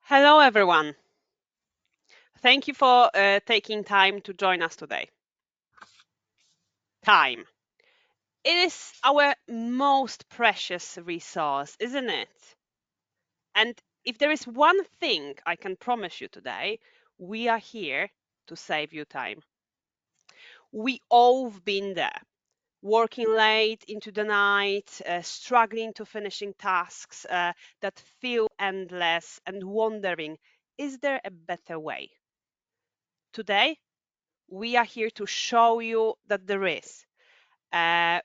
Hello, everyone. Thank you for taking time to join us today. Time. It is our most precious resource, isn't it? And if there is one thing I can promise you today, we are here to save you time. We all have been there, working late into the night, struggling to finishing tasks that feel endless and wondering, is there a better way? Today, we are here to show you that there is. Uh,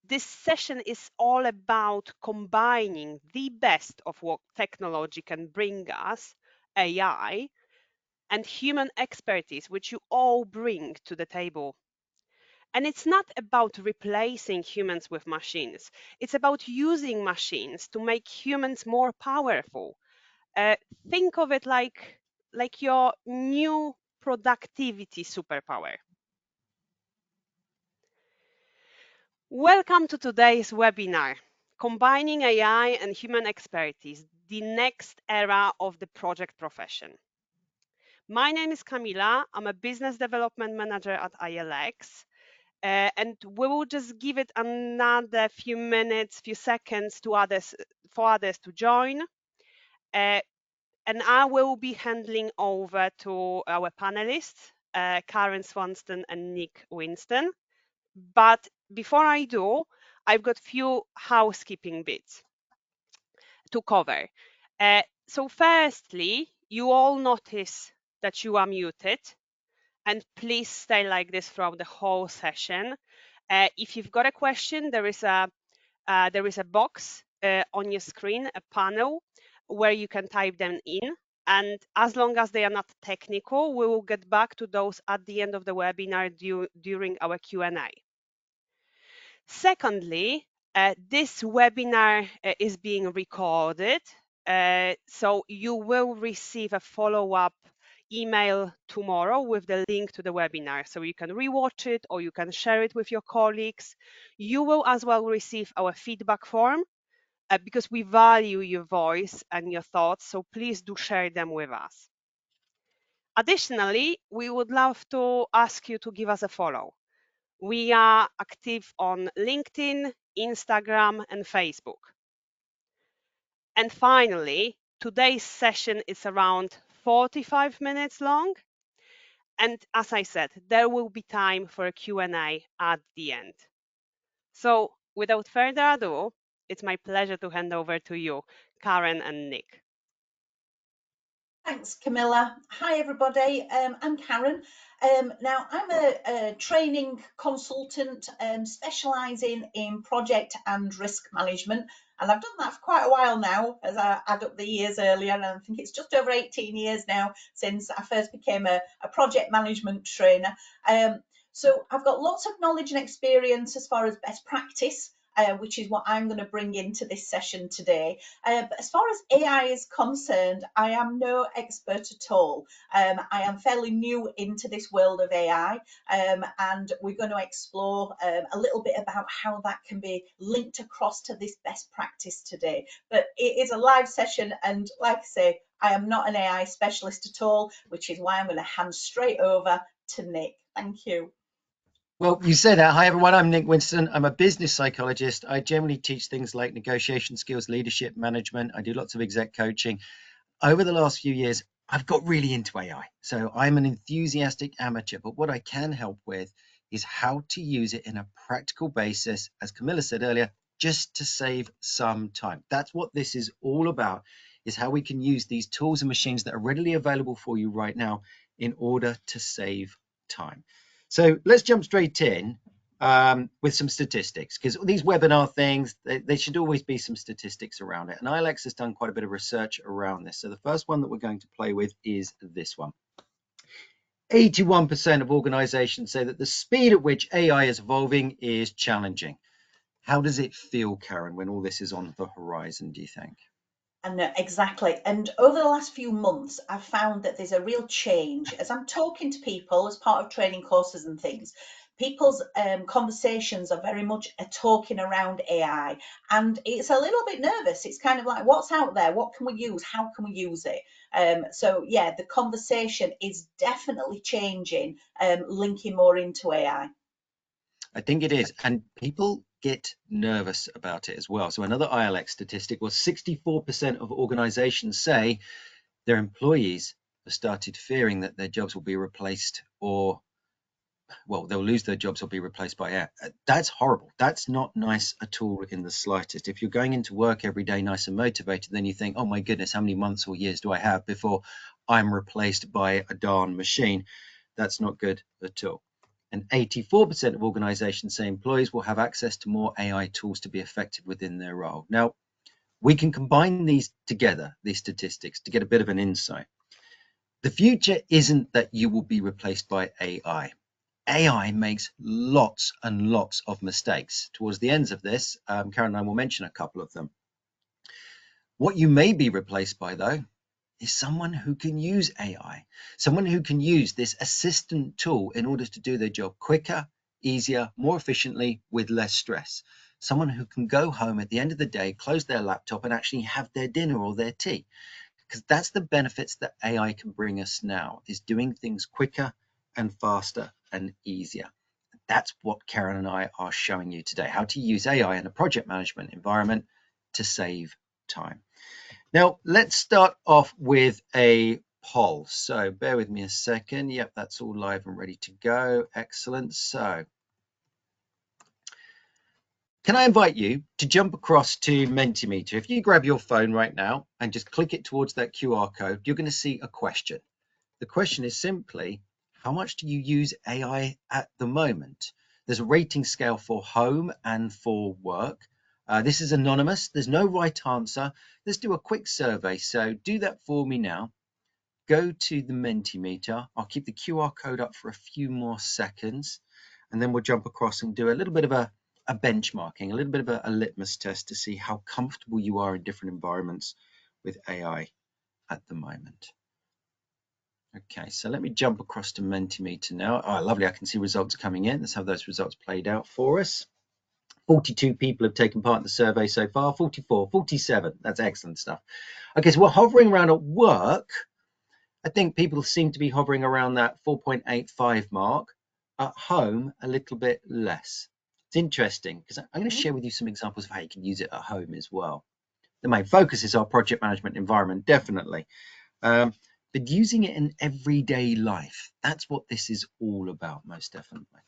this session is all about combining the best of what technology can bring us, AI, and human expertise, which you all bring to the table. And it's not about replacing humans with machines. It's about using machines to make humans more powerful. Uh, think of it like your new productivity superpower. Welcome to today's webinar, Combining AI and Human Expertise, the next era of the project profession. My name is Camila. I'm a business development manager at ILX, and we will just give it another few minutes, few seconds to others for others to join. Uh, and I will be handing over to our panelists, Karen Swanston and Nick Winston. But before I do, I've got few housekeeping bits to cover. So firstly, you all notice that you are muted, and please stay like this throughout the whole session. If you've got a question, there is a box on your screen, a panel where you can type them in. And as long as they are not technical, we will get back to those at the end of the webinar during our Q&A. Secondly, this webinar is being recorded, so you will receive a follow-up email tomorrow with the link to the webinar, so you can rewatch it or you can share it with your colleagues. You will as well receive our feedback form because we value your voice and your thoughts, so please do share them with us. Additionally, we would love to ask you to give us a follow. We are active on LinkedIn, Instagram, and Facebook. And finally, today's session is around 45 minutes long. And as I said, there will be time for a Q&A at the end. So without further ado, it's my pleasure to hand over to you, Karen and Nick. Thanks, Camilla. Hi, everybody. I'm Karen. Now, I'm a training consultant specialising in project and risk management. And I've done that for quite a while now, as I add up the years earlier. And I think it's just over 18 years now since I first became a project management trainer. So I've got lots of knowledge and experience as far as best practice, which is what I'm going to bring into this session today. But as far as AI is concerned, I am no expert at all. I am fairly new into this world of AI, and we're going to explore a little bit about how that can be linked across to this best practice today. But it is a live session, and like I say, I am not an AI specialist at all, which is why I'm going to hand straight over to Nick. Thank you. Well, you said that. Hi, everyone. I'm Nick Winston. I'm a business psychologist. I generally teach things like negotiation skills, leadership management. I do lots of exec coaching. Over the last few years, I've got really into AI. So I'm an enthusiastic amateur, but what I can help with is how to use it in a practical basis, as Camilla said earlier, just to save some time. That's what this is all about, is how we can use these tools and machines that are readily available for you right now in order to save time. So let's jump straight in with some statistics, because these webinar things, they should always be some statistics around it. And ILX has done quite a bit of research around this. So the first one that we're going to play with is this one. 81% of organizations say that the speed at which AI is evolving is challenging. How does it feel, Karen, when all this is on the horizon, do you think? And exactly. And over the last few months, I've found that there's a real change as I'm talking to people as part of training courses and things. people's conversations are very much talking around AI, and it's a little bit nervous. It's kind of like, what's out there? What can we use? How can we use it? So yeah, the conversation is definitely changing, linking more into AI. I think it is, and people get nervous about it as well. So another ILX statistic was 64% of organizations say their employees have started fearing that their jobs will be replaced, or well, they'll lose their jobs or be replaced by AI. That's horrible. That's not nice at all in the slightest. If you're going into work every day nice and motivated, then you think, oh my goodness, how many months or years do I have before I'm replaced by a darn machine? That's not good at all. And 84% of organizations say employees will have access to more AI tools to be effective within their role. Now, we can combine these together, these statistics, to get a bit of an insight. The future isn't that you will be replaced by AI. AI makes lots and lots of mistakes. Towards the ends of this, Karen and I will mention a couple of them. What you may be replaced by, though, is someone who can use AI, someone who can use this assistant tool in order to do their job quicker, easier, more efficiently, with less stress. Someone who can go home at the end of the day, close their laptop, and actually have their dinner or their tea. Because that's the benefits that AI can bring us now, is doing things quicker and faster and easier. That's what Karen and I are showing you today, how to use AI in a project management environment to save time. Now, let's start off with a poll. So bear with me a second. Yep, that's all live and ready to go. Excellent. So can I invite you to jump across to Mentimeter? If you grab your phone right now and just click it towards that QR code, you're going to see a question. The question is simply, how much do you use AI at the moment? There's a rating scale for home and for work. This is anonymous. There's no right answer. Let's do a quick survey. So do that for me now. Go to the Mentimeter. I'll keep the QR code up for a few more seconds, and then we'll jump across and do a little bit of a benchmarking, a little bit of a litmus test to see how comfortable you are in different environments with AI at the moment. Okay, so let me jump across to Mentimeter now. Oh, lovely. I can see results coming in. Let's have those results played out for us. 42 people have taken part in the survey so far. 44, 47. That's excellent stuff. Okay, so we're hovering around at work. I think people seem to be hovering around that 4.85 mark. At home, a little bit less. It's interesting because I'm going to share with you some examples of how you can use it at home as well. The main focus is our project management environment, definitely. But using it in everyday life, that's what this is all about, most definitely.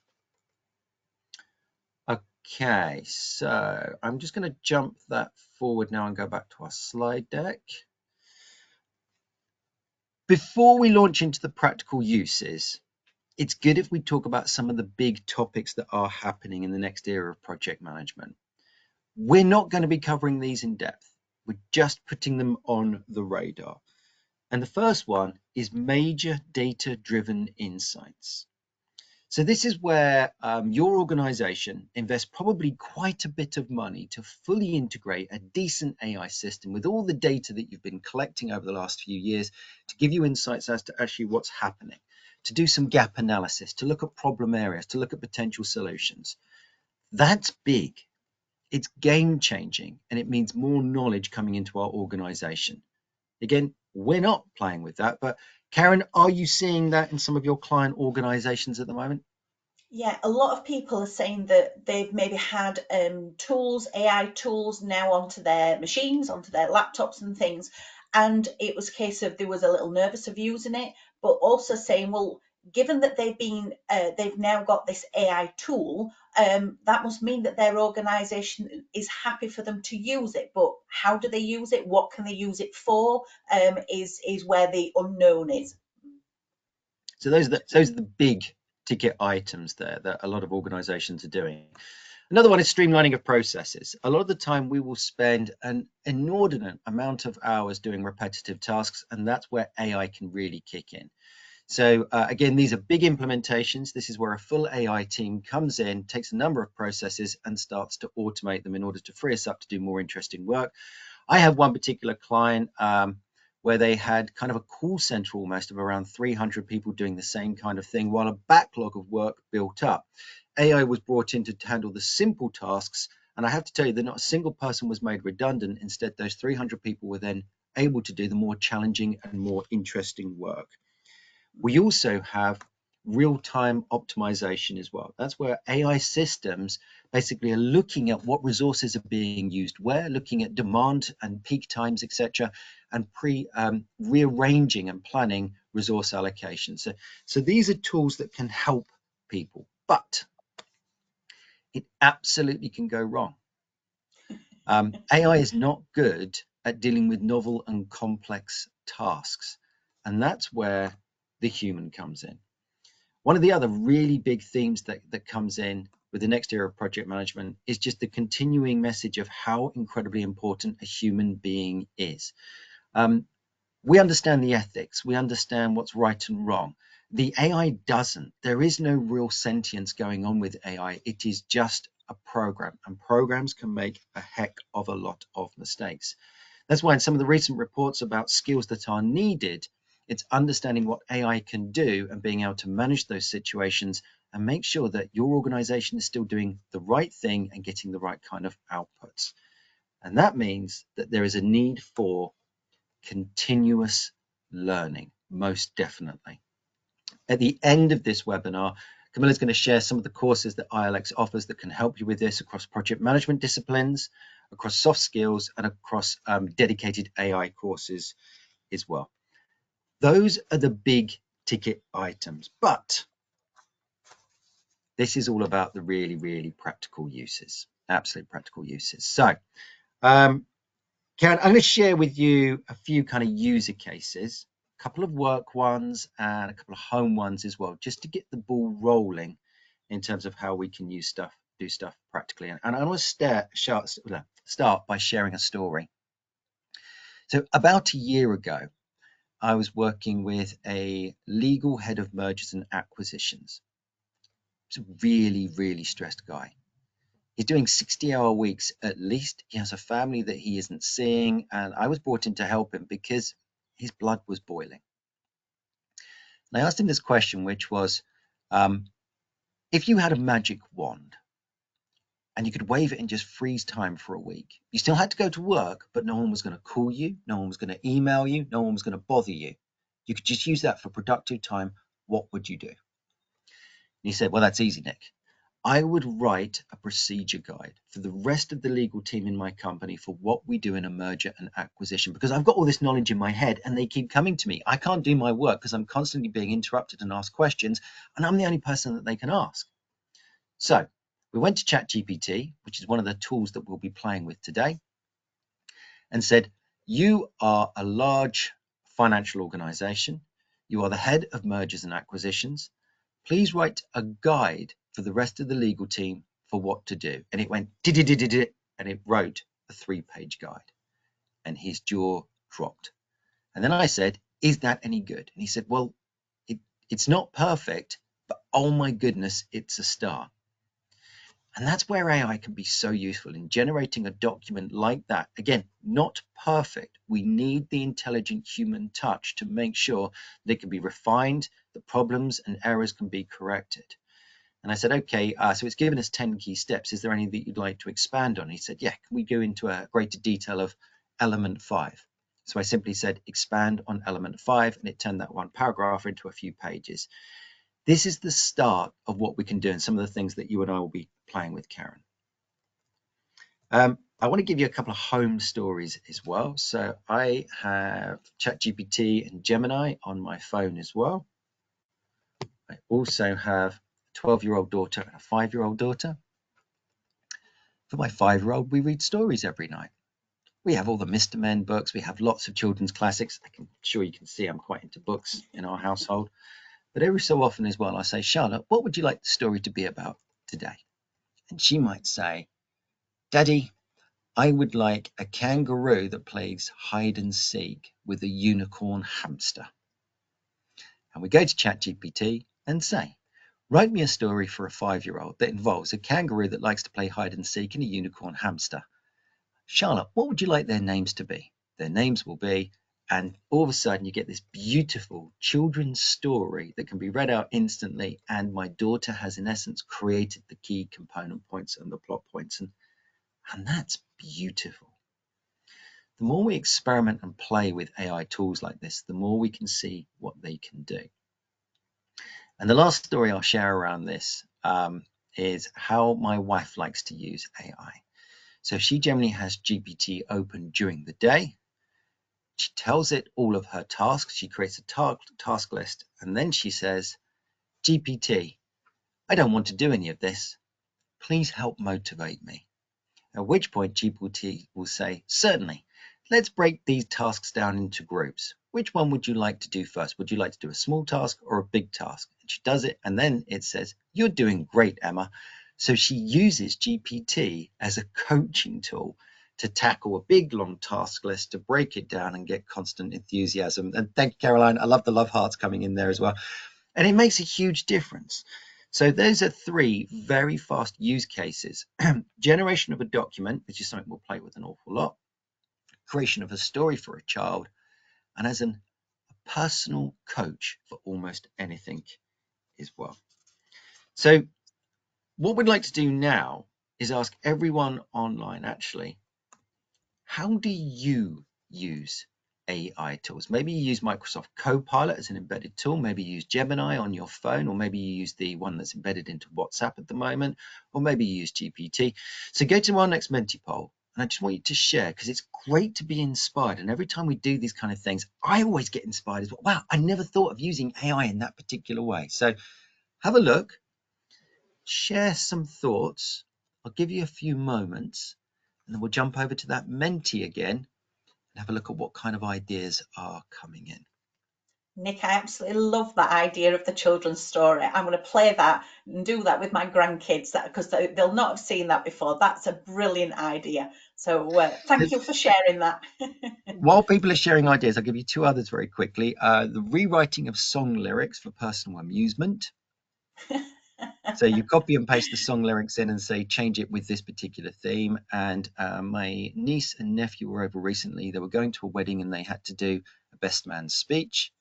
Okay, so I'm just going to jump that forward now and go back to our slide deck. Before we launch into the practical uses, it's good if we talk about some of the big topics that are happening in the next era of project management. We're not going to be covering these in depth. We're just putting them on the radar. And the first one is major data-driven insights. So this is where your organization invests probably quite a bit of money to fully integrate a decent AI system with all the data that you've been collecting over the last few years to give you insights as to actually what's happening, to do some gap analysis, to look at problem areas, to look at potential solutions. That's big. It's game changing, and it means more knowledge coming into our organization. Again, we're not playing with that, but Karen, are you seeing that in some of your client organizations at the moment? Yeah, a lot of people are saying that they've maybe had tools, AI tools now onto their machines, onto their laptops and things. And it was a case of they was a little nervous of using it, but also saying, well, given that they've now got this AI tool, that must mean that their organization is happy for them to use it. But how do they use it? What can they use it for? Is where the unknown is. So those are the big ticket items there that a lot of organizations are doing. Another one is streamlining of processes. A lot of the time we will spend an inordinate amount of hours doing repetitive tasks, and that's where AI can really kick in. So again, these are big implementations. This is where a full AI team comes in, takes a number of processes and starts to automate them in order to free us up to do more interesting work. I have one particular client where they had kind of a call center almost of around 300 people doing the same kind of thing while a backlog of work built up. AI was brought in to handle the simple tasks, and I have to tell you that not a single person was made redundant. Instead, those 300 people were then able to do the more challenging and more interesting work. We also have real-time optimization as well. That's where AI systems basically are looking at what resources are being used where, looking at demand and peak times, etc., and rearranging and planning resource allocation. So these are tools that can help people, but it absolutely can go wrong. AI is not good at dealing with novel and complex tasks, and that's where the human comes in. One of the other really big themes that comes in with the next era of project management is just the continuing message of how incredibly important a human being is. We understand the ethics, we understand what's right and wrong. The AI doesn't. There is no real sentience going on with AI. It is just a program, and programs can make a heck of a lot of mistakes. That's why in some of the recent reports about skills that are needed, it's understanding what AI can do and being able to manage those situations and make sure that your organization is still doing the right thing and getting the right kind of outputs. And that means that there is a need for continuous learning, most definitely. At the end of this webinar, Camilla's going to share some of the courses that ILX offers that can help you with this across project management disciplines, across soft skills, and across dedicated AI courses as well. Those are the big ticket items, but this is all about the really, really practical uses, absolute practical uses. So, Karen, I'm going to share with you a few kind of user cases, a couple of work ones and a couple of home ones as well, just to get the ball rolling in terms of how we can use stuff, do stuff practically. And I want to start by sharing a story. So about a year ago, I was working with a legal head of mergers and acquisitions. He's a really, really stressed guy. He's doing 60-hour weeks at least. He has a family that he isn't seeing, and I was brought in to help him because his blood was boiling. And I asked him this question, which was, if you had a magic wand and you could wave it and just freeze time for a week, you still had to go to work, but no one was going to call you, no one was going to email you, no one was going to bother you. You could just use that for productive time. What would you do? And he said, well, that's easy, Nick. I would write a procedure guide for the rest of the legal team in my company for what we do in a merger and acquisition, because I've got all this knowledge in my head and they keep coming to me. I can't do my work because I'm constantly being interrupted and asked questions, and I'm the only person that they can ask. So we went to ChatGPT, which is one of the tools that we'll be playing with today, and said, you are a large financial organization. You are the head of mergers and acquisitions. Please write a guide for the rest of the legal team for what to do. And it went, and it wrote a 3-page guide. And his jaw dropped. And then I said, is that any good? And he said, well, it's not perfect, but oh my goodness, it's a start. And that's where AI can be so useful in generating a document like that. Again, not perfect. We need the intelligent human touch to make sure that it can be refined, the problems and errors can be corrected. And I said, okay, so it's given us 10 key steps. Is there any that you'd like to expand on? And he said, yeah, can we go into a greater detail of element 5? So I simply said, expand on element 5, and it turned that one paragraph into a few pages. This is the start of what we can do and some of the things that you and I will be playing with, Karen. I want to give you a couple of home stories as well. So I have ChatGPT and Gemini on my phone as well. I also have a 12-year-old daughter and a 5-year-old daughter. For my 5-year-old, we read stories every night. We have all the Mr. Men books. We have lots of children's classics. I'm sure you can see I'm quite into books in our household. But every so often as well, I say, Charlotte, what would you like the story to be about today? And she might say, Daddy, I would like a kangaroo that plays hide and seek with a unicorn hamster. And we go to ChatGPT and say, write me a story for a 5-year-old that involves a kangaroo that likes to play hide and seek and a unicorn hamster. Charlotte, what would you like their names to be? Their names will be And all of a sudden you get this beautiful children's story that can be read out instantly. And my daughter has in essence created the key component points and the plot points. And that's beautiful. The more we experiment and play with AI tools like this, the more we can see what they can do. And the last story I'll share around this is how my wife likes to use AI. So she generally has GPT open during the day. She tells it all of her tasks. She creates a task list. And then she says, GPT, I don't want to do any of this. Please help motivate me. At which point GPT will say, certainly, let's break these tasks down into groups. Which one would you like to do first? Would you like to do a small task or a big task? And she does it, and then it says, you're doing great, Emma. So she uses GPT as a coaching tool to tackle a big, long task list, to break it down and get constant enthusiasm. And thank you, Caroline. I love the love hearts coming in there as well. And it makes a huge difference. So those are three very fast use cases. Generation of a document, which is something we'll play with an awful lot. Creation of a story for a child. And as a personal coach for almost anything as well. So what we'd like to do now is ask everyone online, actually, how do you use AI tools? Maybe you use Microsoft Copilot as an embedded tool. Maybe you use Gemini on your phone, or maybe you use the one that's embedded into WhatsApp at the moment, or maybe you use GPT. So go to our next Menti poll, and I just want you to share, because it's great to be inspired. And every time we do these kind of things, I always get inspired as well. Wow, I never thought of using AI in that particular way. So have a look, share some thoughts. I'll give you a few moments, and then we'll jump over to that Menti again and have a look at what kind of ideas are coming in. Nick, I absolutely love that idea of the children's story. I'm going to play that and do that with my grandkids, because they'll not have seen that before. That's a brilliant idea. So thank you for sharing that. While people are sharing ideas, I'll give you two others very quickly. The rewriting of song lyrics for personal amusement. So you copy and paste the song lyrics in and say, change it with this particular theme. And my niece and nephew were over recently. They were going to a wedding and they had to do a best man speech.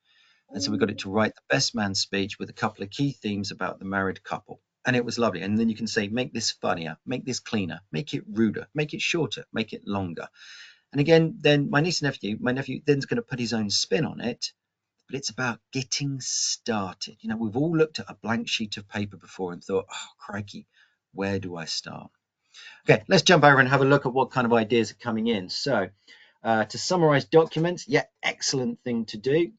And so we got it to write the best man speech with a couple of key themes about the married couple. And it was lovely. And then you can say, make this funnier, make this cleaner, make it ruder, make it shorter, make it longer. And again, then my niece and nephew, my nephew then's going to put his own spin on it. But it's about getting started. You know, we've all looked at a blank sheet of paper before and thought, oh, crikey, where do I start? Okay, let's jump over and have a look at what kind of ideas are coming in. So to summarize documents, yeah, excellent thing to do.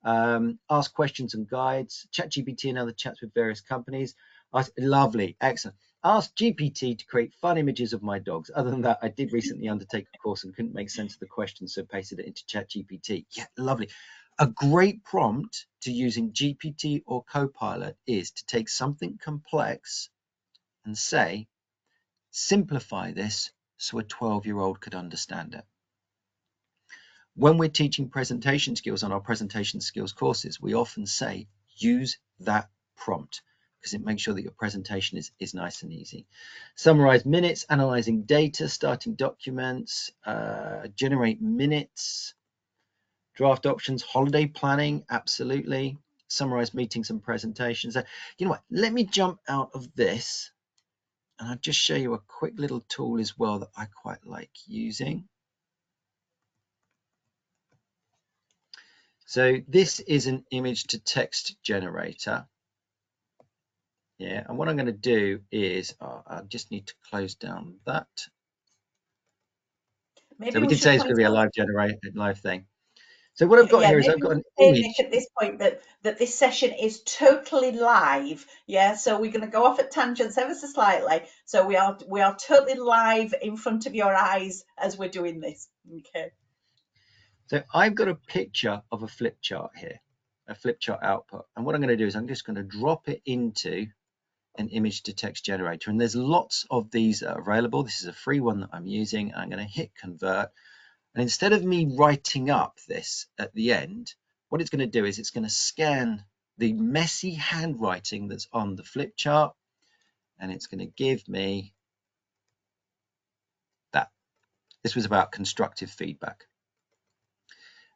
Ask questions and guides, ChatGPT and other chats with various companies. Lovely, excellent. Ask GPT to create fun images of my dogs. Other than that, I did recently undertake a course and couldn't make sense of the questions, so pasted it into ChatGPT. Yeah, lovely. A great prompt to using GPT or Copilot is to take something complex and say, simplify this so a 12-year-old could understand it. When we're teaching presentation skills on our presentation skills courses, we often say, use that prompt, because it makes sure that your presentation is nice and easy. Summarize minutes, analyzing data, starting documents, generate minutes, draft options, holiday planning, absolutely. Summarize meetings and presentations. You know what, let me jump out of this and I'll just show you a quick little tool as well that I quite like using. So this is an image to text generator. Yeah, and what I'm going to do is I just need to close down that. Maybe So we we did should say it's going point to be a live thing. So what I've got here is maybe I've got we an say, image. Nick, at this point that this session is totally live. Yeah, so we're going to go off at tangents ever so slightly. So we are totally live in front of your eyes as we're doing this. Okay. So I've got a picture of a flip chart here, a flip chart output. And what I'm going to do is I'm just going to drop it into an image to text generator. And there's lots of these that are available. This is a free one that I'm using. I'm going to hit convert. And instead of me writing up this at the end, what it's going to do is it's going to scan the messy handwriting that's on the flip chart. And it's going to give me that. This was about constructive feedback.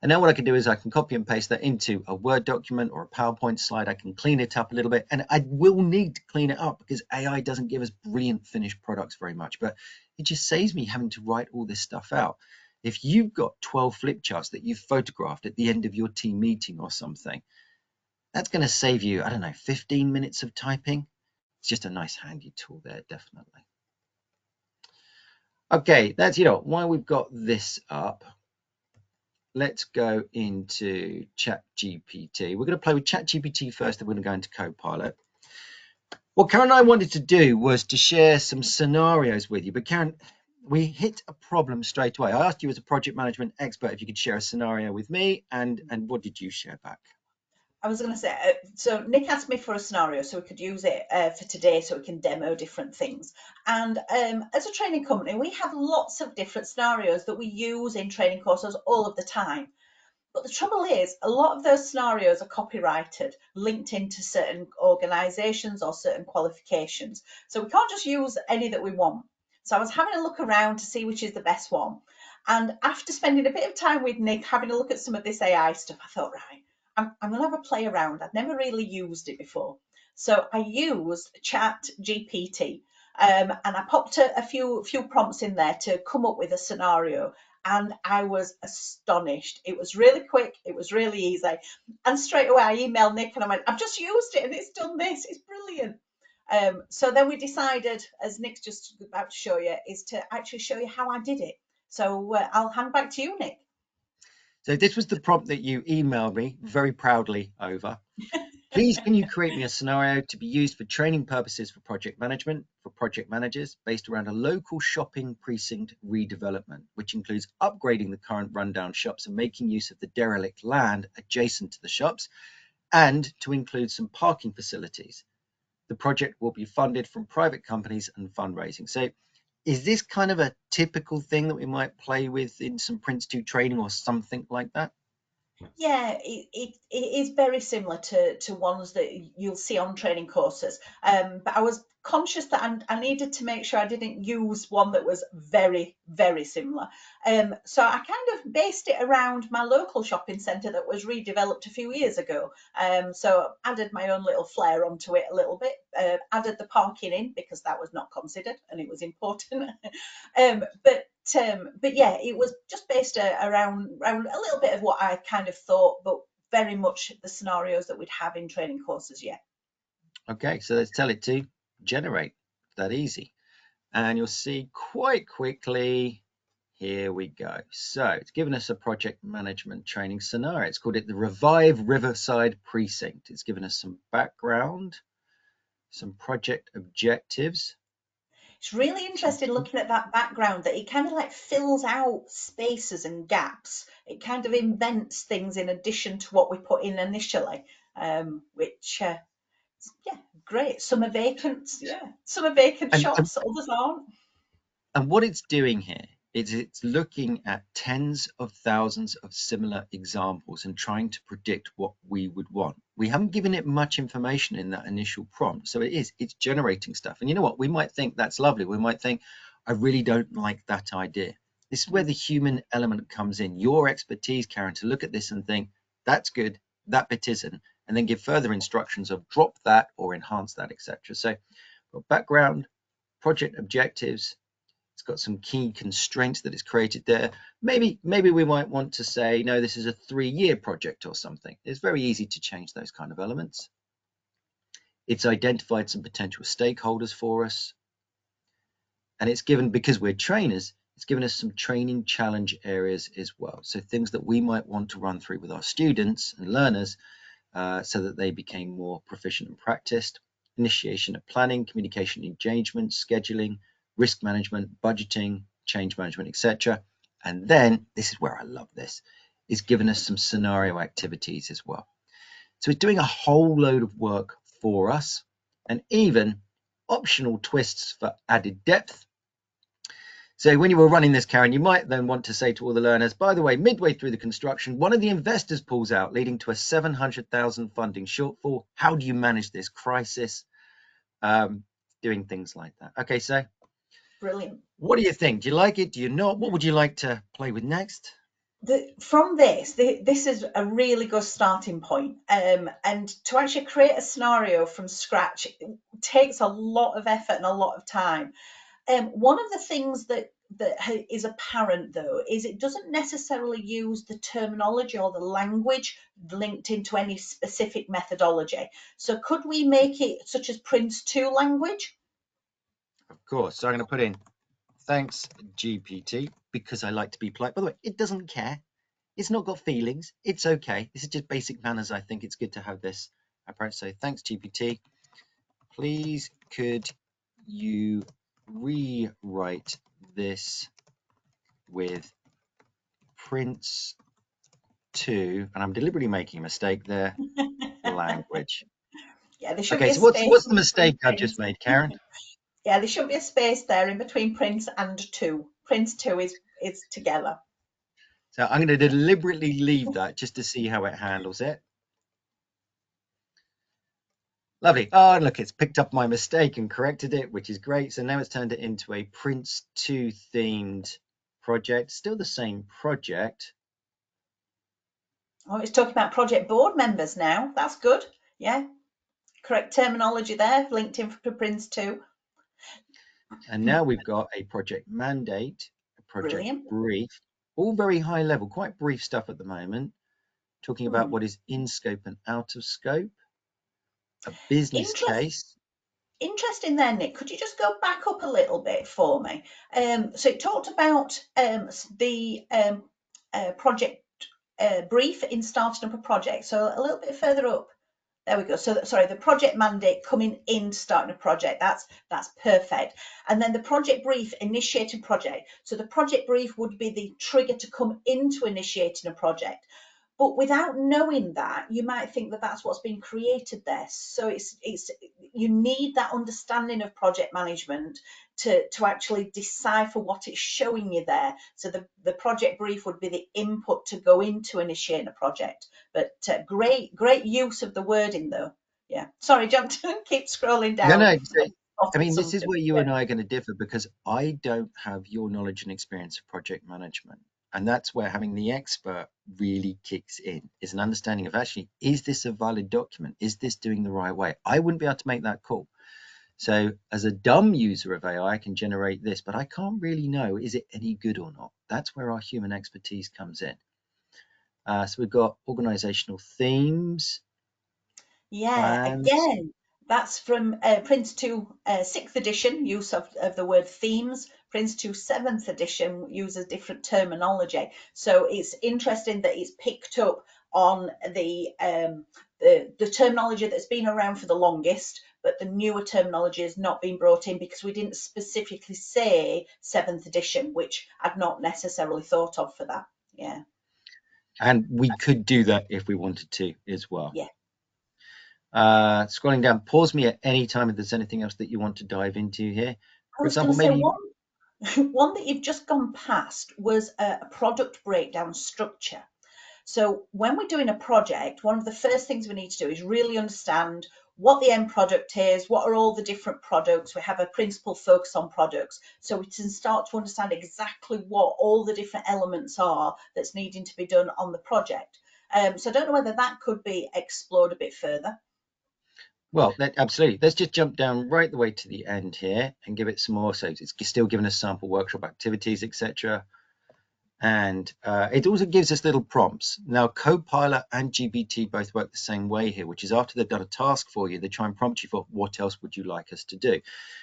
And now what I can do is I can copy and paste that into a Word document or a PowerPoint slide. I can clean it up a little bit, and I will need to clean it up because AI doesn't give us brilliant finished products very much, but it just saves me having to write all this stuff out. If you've got 12 flip charts that you've photographed at the end of your team meeting or something, that's going to save you, I don't know, 15 minutes of typing. It's just a nice handy tool there, definitely. Okay, that's, why we've got this up. Let's go into ChatGPT. We're going to play with ChatGPT first, then we're going to go into Copilot. What Karen and I wanted to do was to share some scenarios with you, but Karen, we hit a problem straight away. I asked you as a project management expert if you could share a scenario with me, and what did you share back? I was going to say, so Nick asked me for a scenario so we could use it for today so we can demo different things. And as a training company, we have lots of different scenarios that we use in training courses all of the time. But the trouble is, a lot of those scenarios are copyrighted, linked into certain organisations or certain qualifications. So we can't just use any that we want. So I was having a look around to see which is the best one. And after spending a bit of time with Nick, having a look at some of this AI stuff, I thought, right, I'm going to have a play around. I've never really used it before. So I used Chat GPT and I popped a few prompts in there to come up with a scenario. And I was astonished. It was really quick. It was really easy. And straight away I emailed Nick and I went, I've just used it and it's done this. It's brilliant. So then we decided, as Nick's just about to show you, is to actually show you how I did it. So I'll hand back to you, Nick. So this was the prompt that you emailed me very proudly over. Please, can you create me a scenario to be used for training purposes for project management, for project managers, based around a local shopping precinct redevelopment, which includes upgrading the current rundown shops and making use of the derelict land adjacent to the shops, and to include some parking facilities. The project will be funded from private companies and fundraising. So is this kind of a typical thing that we might play with in some Prince 2 training or something like that? Yeah, it is very similar to ones that you'll see on training courses. But I was conscious that I needed to make sure I didn't use one that was very, very similar. So I kind of based it around my local shopping centre that was redeveloped a few years ago. So added my own little flair onto it a little bit, added the parking in because that was not considered and it was important. But yeah, it was just based around a little bit of what I kind of thought, but very much the scenarios that we'd have in training courses. Yeah. Okay, so let's tell it to generate. That easy. And you'll see quite quickly, here we go. So it's given us a project management training scenario. It's called it the Revive Riverside Precinct. It's given us some background, some project objectives. It's really interesting looking at that background that it kind of like fills out spaces and gaps. It kind of invents things in addition to what we put in initially, which, yeah, great. Some are vacant, yeah. Some are vacant And, and, shops, others aren't. and what it's doing here is it's looking at tens of thousands of similar examples and trying to predict what we would want. We haven't given it much information in that initial prompt. So it's generating stuff. And you know what? We might think that's lovely. We might think, I really don't like that idea. This is where the human element comes in. Your expertise, Karen, to look at this and think, that's good, that bit isn't, and then give further instructions of drop that or enhance that, etc. So background, project objectives, it's got some key constraints that it's created there. Maybe we might want to say, no, this is a 3-year project or something. It's very easy to change those kind of elements. It's identified some potential stakeholders for us. And it's given, because we're trainers, it's given us some training challenge areas as well. So things that we might want to run through with our students and learners so that they became more proficient and practiced. Initiation of planning, communication, engagement, scheduling, risk management, budgeting, change management, etc. And then, this is where I love this, is giving us some scenario activities as well. So it's doing a whole load of work for us, and even optional twists for added depth. So when you were running this, Karen, you might then want to say to all the learners, by the way, midway through the construction, one of the investors pulls out, leading to a 700,000 funding shortfall. How do you manage this crisis? Doing things like that. Okay, so Brilliant. what do you think? Do you like it? Do you not? What would you like to play with next? From this is a really good starting point. And to actually create a scenario from scratch takes a lot of effort and a lot of time. One of the things that is apparent though is it doesn't necessarily use the terminology or the language linked into any specific methodology. So could we make it such as Prince 2 language? Of course. So I'm going to put in thanks GPT because I like to be polite. By the way, it doesn't care. It's not got feelings. It's okay. This is just basic manners. I think it's good to have this approach. So thanks GPT. Please could you rewrite this with Prince 2, and I'm deliberately making a mistake there, language. Yeah, there should be Okay, a so what's space the in between mistake I've just Prince. made, Karen? Yeah, there should be a space there in between Prince and 2. Prince 2 is together. So I'm going to deliberately leave that just to see how it handles it. Lovely. Oh, look, it's picked up my mistake and corrected it, which is great. So now it's turned it into a Prince 2 themed project. Still the same project. Oh, it's talking about project board members now. That's good. Yeah, correct terminology there, linked in for Prince 2. And now we've got a project mandate, a project Brilliant. brief, all very high level, quite brief stuff at the moment, talking about what is in scope and out of scope, a business Interest, case. interesting there, Nick. Could you just go back up a little bit for me? So it talked about the project brief in starting up a project. So a little bit further up. There we go. So sorry, the project mandate coming in starting a project. That's perfect. And then the project brief initiating project. So the project brief would be the trigger to come into initiating a project. But without knowing that, you might think that that's what's been created there. So it's you need that understanding of project management to actually decipher what it's showing you there. So the project brief would be the input to go into initiating a project. But great use of the wording though. Yeah. Sorry, jump to keep scrolling No, down. no. So, I Spotted mean, this is something. where you Yeah. and I are going to differ because I don't have your knowledge and experience of project management. And that's where having the expert really kicks in, is an understanding of actually, is this a valid document? Is this doing the right way? I wouldn't be able to make that call. So as a dumb user of AI, I can generate this, but I can't really know, is it any good or not? That's where our human expertise comes in. So we've got organizational themes, Yeah, plans. again, that's from Prince 2 6th edition, use of the word themes. Prince 2 7th edition uses different terminology. So it's interesting that it's picked up on the terminology that's been around for the longest, but the newer terminology has not been brought in because we didn't specifically say 7th edition, which I'd not necessarily thought of for that. Yeah, And we could do that if we wanted to as well. yeah. Scrolling down, pause me at any time if there's anything else that you want to dive into here. I For was going example, to say maybe, one that you've just gone past was a product breakdown structure. So when we're doing a project, one of the first things we need to do is really understand what the end product is, what are all the different products. We have a principal focus on products. So we can start to understand exactly what all the different elements are that's needing to be done on the project. So I don't know whether that could be explored a bit further. well, absolutely. Let's just jump down right the way to the end here and give it some more. So it's still giving us sample workshop activities, etc. And it also gives us little prompts. Now, Copilot and GPT both work the same way here, which is after they've done a task for you, they try and prompt you for what else would you like us to do.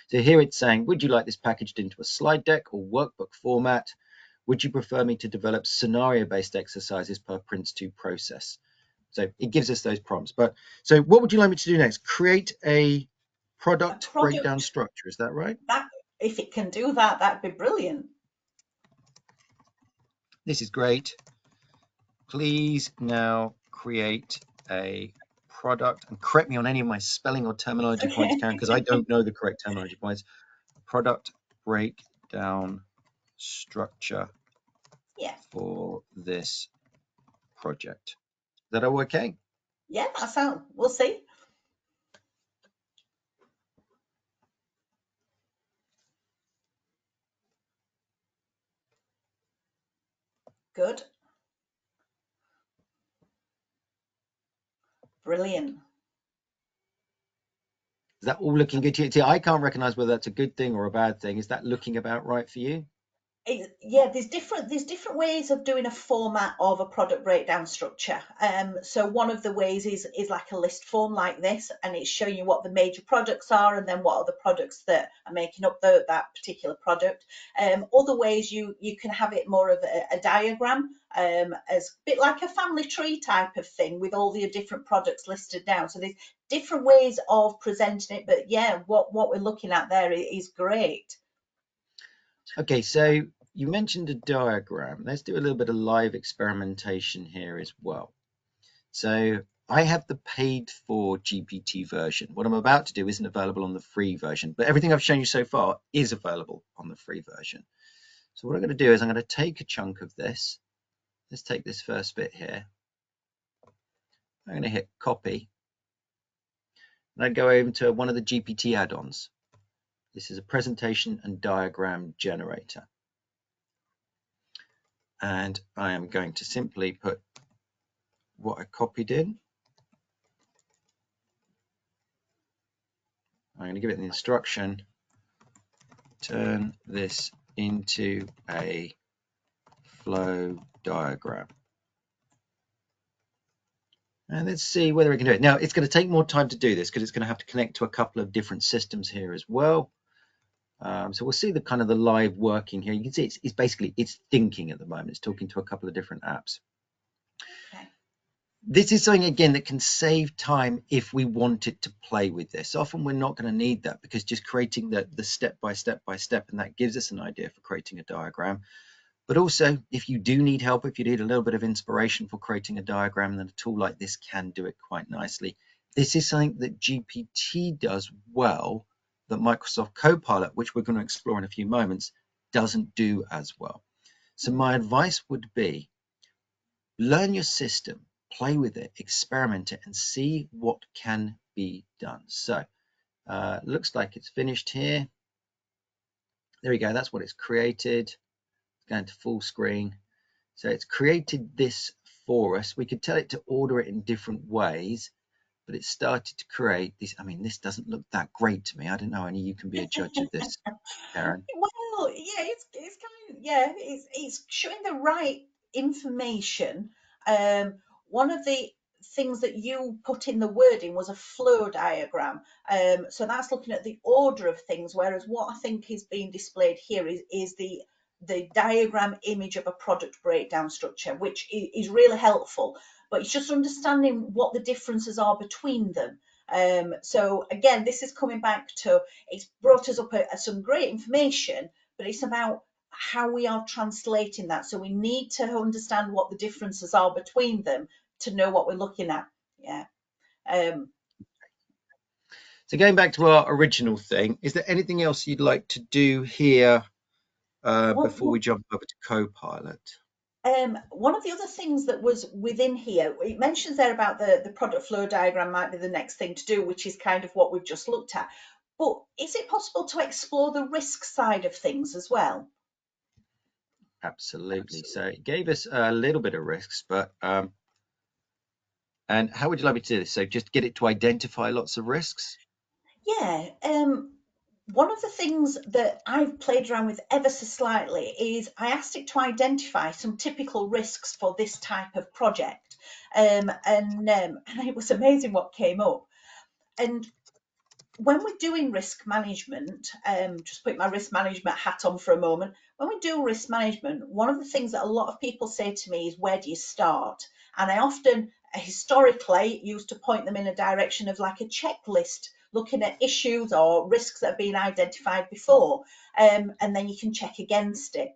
So here it's saying, would you like this packaged into a slide deck or workbook format? Would you prefer me to develop scenario-based exercises per Prince 2 process? So it gives us those prompts. But so what would you like me to do next? Create a A product breakdown product structure. Is that right? that, if it can do that, that'd be brilliant. This is great. Please now create a product, and correct me on any of my spelling or terminology points, Karen, because I don't know the correct terminology points. Product breakdown structure Yeah, for this project. Is that all okay? yeah, that sounds. We'll see. Good. Brilliant. Is that all looking good to you? See, I can't recognize whether that's a good thing or a bad thing. Is that looking about right for you? Yeah, there's different ways of doing a format of a product breakdown structure. So one of the ways is like a list form like this, and it's showing you what the major products are, and then what are the products that are making up that particular product. Other ways you can have it more of a diagram, as a bit like a family tree type of thing with all the different products listed down. So there's different ways of presenting it, but yeah, what we're looking at there is great. Okay, so you mentioned a diagram. Let's do a little bit of live experimentation here as well. So I have the paid for GPT version. What I'm about to do isn't available on the free version, but everything I've shown you so far is available on the free version. So what I'm going to do is I'm going to take a chunk of this. Let's take this first bit here. I'm going to hit copy. And I go over to one of the GPT add-ons. This is a presentation and diagram generator. And I am going to simply put what I copied in. I'm going to give it the instruction, turn this into a flow diagram. And let's see whether it can do it. Now, it's going to take more time to do this because it's going to have to connect to a couple of different systems here as well. So we'll see the kind of the live working here. You can see it's basically thinking at the moment. It's talking to a couple of different apps. Okay. This is something, again, that can save time if we wanted to play with this. Often we're not going to need that because just creating the step by step by step, and that gives us an idea for creating a diagram. But also, if you do need help, if you need a little bit of inspiration for creating a diagram, then a tool like this can do it quite nicely. This is something that GPT does well, that Microsoft Copilot, which we're going to explore in a few moments, doesn't do as well. So my advice would be, learn your system, play with it, experiment it, and see what can be done. So looks like it's finished here. There we go. That's what it's created. It's going to full screen. So it's created this for us. We could tell it to order it in different ways, but it started to create this. I mean, this doesn't look that great to me. I don't know, Annie, you can be a judge of this, Karen. Well, yeah, it's kind of, yeah, it's showing the right information. One of the things that you put in the wording was a flow diagram. So that's looking at the order of things, whereas what I think is being displayed here is the diagram image of a product breakdown structure, which is really helpful. But it's just understanding what the differences are between them. So again, this is coming back to, it's brought us up some great information, but it's about how we are translating that. So we need to understand what the differences are between them to know what we're looking at. Yeah. So going back to our original thing, is there anything else you'd like to do here before we jump over to Copilot? One of the other things that was within here, it mentions there about the product flow diagram might be the next thing to do, which is kind of what we've just looked at. But is it possible to explore the risk side of things as well? Absolutely. So it gave us a little bit of risks, but and how would you like me to do this? So just get it to identify lots of risks? Yeah. One of the things that I've played around with ever so slightly is I asked it to identify some typical risks for this type of project. And it was amazing what came up. And when we're doing risk management, just put my risk management hat on for a moment. When we do risk management, one of the things that a lot of people say to me is, where do you start? And I often, historically, used to point them in a direction of like a checklist, looking at issues or risks that have been identified before, and then you can check against it.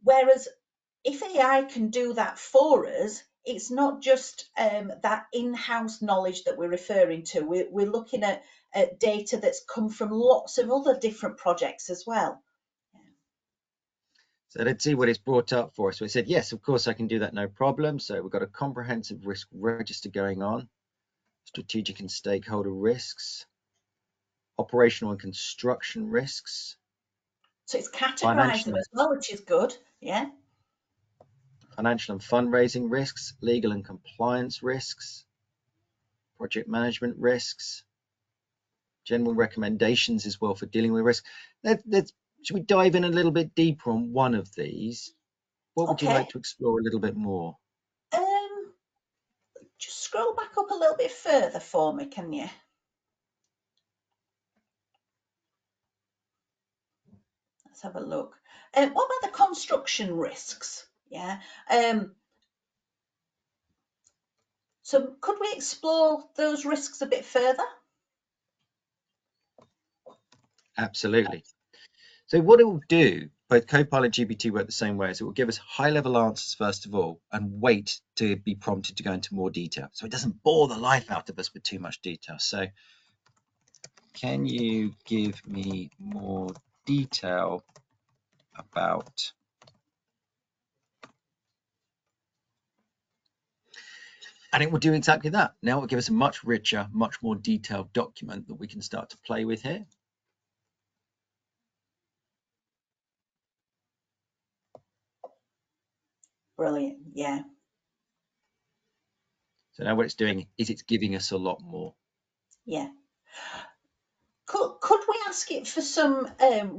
Whereas if AI can do that for us, it's not just that in-house knowledge that we're referring to. We're looking at data that's come from lots of other different projects as well. So let's see what it's brought up for us. So it said, yes, of course I can do that, no problem. So we've got a comprehensive risk register going on, strategic and stakeholder risks, operational and construction risks. So it's categorized them as well, which is good. Yeah. Financial and fundraising risks, legal and compliance risks, project management risks, general recommendations as well for dealing with risk. Should we dive in a little bit deeper on one of these? What would you Okay. like to explore a little bit more? Just scroll back up a little bit further for me, can you? Let's have a look. What about the construction risks? Yeah. So could we explore those risks a bit further? Absolutely. So what it will do, both Copilot and GPT work the same way, is it will give us high-level answers first of all and wait to be prompted to go into more detail. So it doesn't bore the life out of us with too much detail. So can you give me more detail about... And it will do exactly that. Now it will give us a much richer, much more detailed document that we can start to play with here. Brilliant. Yeah. So now what it's doing is it's giving us a lot more. Yeah. Could we ask it for some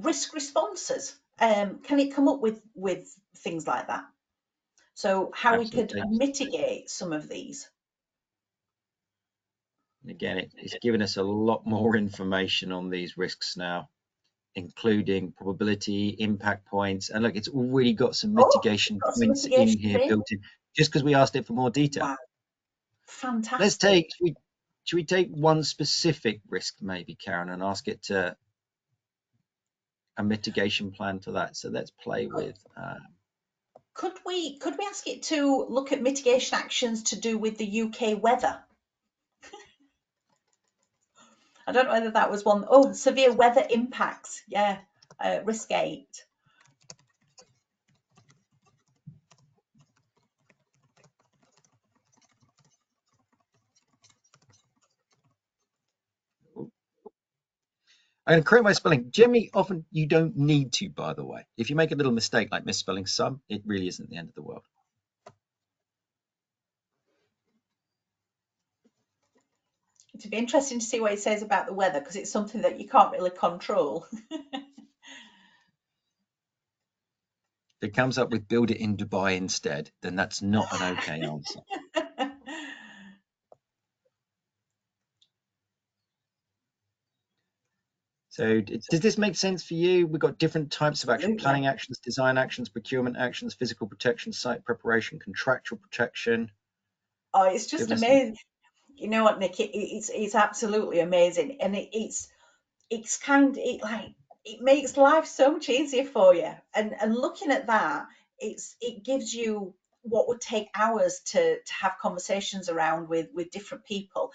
risk responses? Can it come up with things like that? So how we could Absolutely. mitigate some of these? And again, it's given us a lot more information on these risks now, including probability, impact points. And look, it's already got some Oh, mitigation got some points in mitigation here in. built in, just because we asked it for more detail. Wow, Let's fantastic. take, should we take one specific risk maybe, Karen, and ask it to a mitigation plan for that? So let's play with... Could we ask it to look at mitigation actions to do with the UK weather? I don't know whether that was one. Oh, severe weather impacts. Yeah, risk 8. I'm going to correct my spelling. Generally, often you don't need to, by the way. If you make a little mistake like misspelling some, it really isn't the end of the world. It'd be interesting to see what it says about the weather, because it's something that you can't really control. If it comes up with build it in Dubai instead, then that's not an okay answer. So does this make sense for you? We've got different types of action: Absolutely. planning actions, design actions, procurement actions, physical protection, site preparation, contractual protection. Oh, it's just Goodness. amazing. You know what, Nick? It's absolutely amazing, and it's kind it like it makes life so much easier for you. And looking at that, it gives you what would take hours to have conversations around with different people.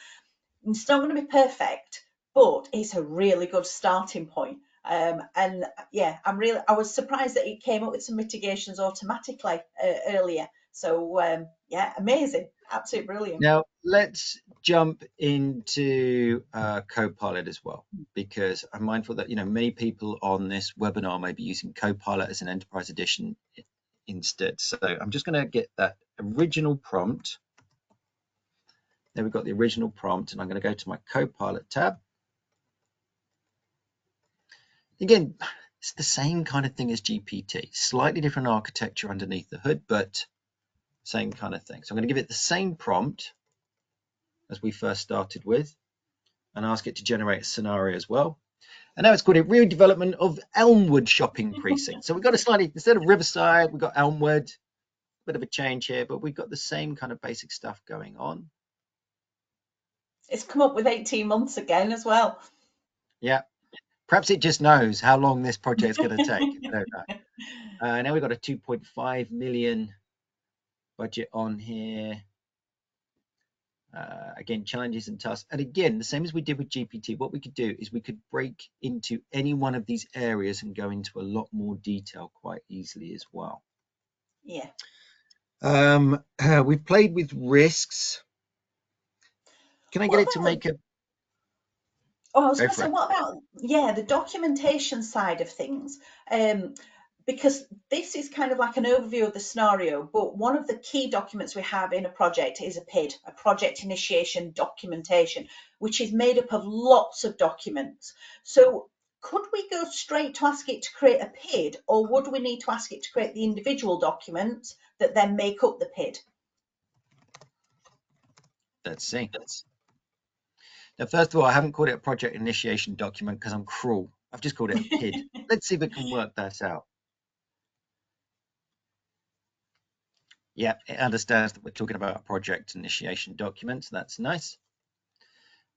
It's not going to be perfect, but it's a really good starting point. And yeah, I was surprised that it came up with some mitigations automatically earlier. So yeah, amazing, absolutely brilliant. Now let's jump into Copilot as well, because I'm mindful that many people on this webinar may be using Copilot as an enterprise edition instead. So I'm just going to get that original prompt. There we've got the original prompt, and I'm going to go to my Copilot tab. Again, it's the same kind of thing as GPT, slightly different architecture underneath the hood, but same kind of thing. So I'm going to give it the same prompt as we first started with, and ask it to generate a scenario as well. And now it's called a redevelopment of Elmwood shopping precinct. So we've got a slightly, instead of Riverside, we've got Elmwood. Bit of a change here, but we've got the same kind of basic stuff going on. It's come up with 18 months again as well. Yeah, perhaps it just knows how long this project is going to take. I don't know. Now we've got a 2.5 million budget on here. Again, challenges and tasks. And again, the same as we did with GPT, what we could do is we could break into any one of these areas and go into a lot more detail quite easily as well. Yeah. We've played with risks. Can I get it to make a... Oh, I was Go going to for say, it. what about, yeah, the documentation side of things? because this is kind of like an overview of the scenario, but one of the key documents we have in a project is a PID, a project initiation documentation, which is made up of lots of documents. So could we go straight to ask it to create a PID, or would we need to ask it to create the individual documents that then make up the PID? Let's see. Now, first of all, I haven't called it a project initiation document because I'm cruel. I've just called it a PID. Let's see if we can work that out. Yeah, it understands that we're talking about a project initiation document. So that's nice.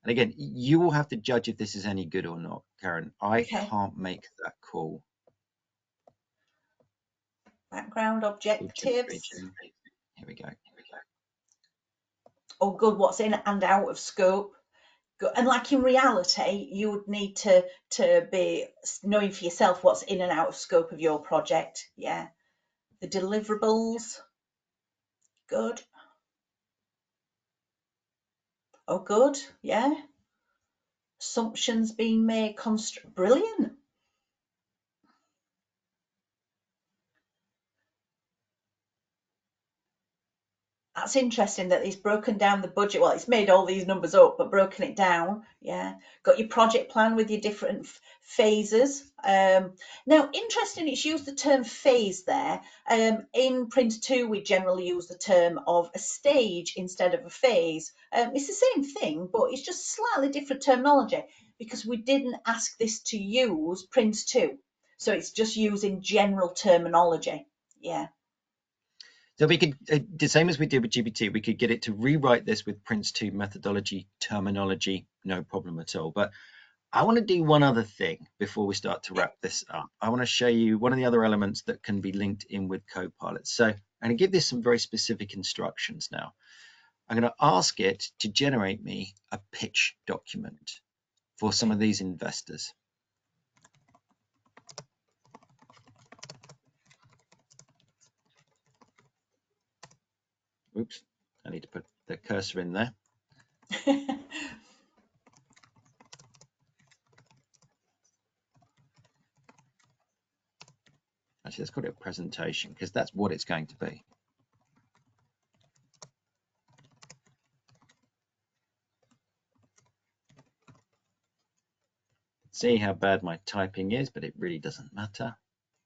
And again, you will have to judge if this is any good or not, Karen. I can't make that call. Background objectives. Here we go. Oh, good. What's in and out of scope? And like in reality, you would need to be knowing for yourself what's in and out of scope of your project. Yeah. The deliverables. Good. Oh, good. Yeah. Assumptions being made. Brilliant. That's interesting that it's broken down the budget. Well, it's made all these numbers up, but broken it down. Yeah. Got your project plan with your different phases. Now, interesting, it's used the term phase there. In Print 2, we generally use the term of a stage instead of a phase. It's the same thing, but it's just slightly different terminology because we didn't ask this to use Print 2. So it's just using general terminology. Yeah. So we could, the same as we did with GPT, we could get it to rewrite this with Prince2 methodology, terminology, no problem at all. But I want to do one other thing before we start to wrap this up. I want to show you one of the other elements that can be linked in with Copilot. So I'm going to give this some very specific instructions now. I'm going to ask it to generate me a pitch document for some of these investors. Oops, I need to put the cursor in there. Actually, let's call it a presentation because that's what it's going to be. See how bad my typing is, but it really doesn't matter.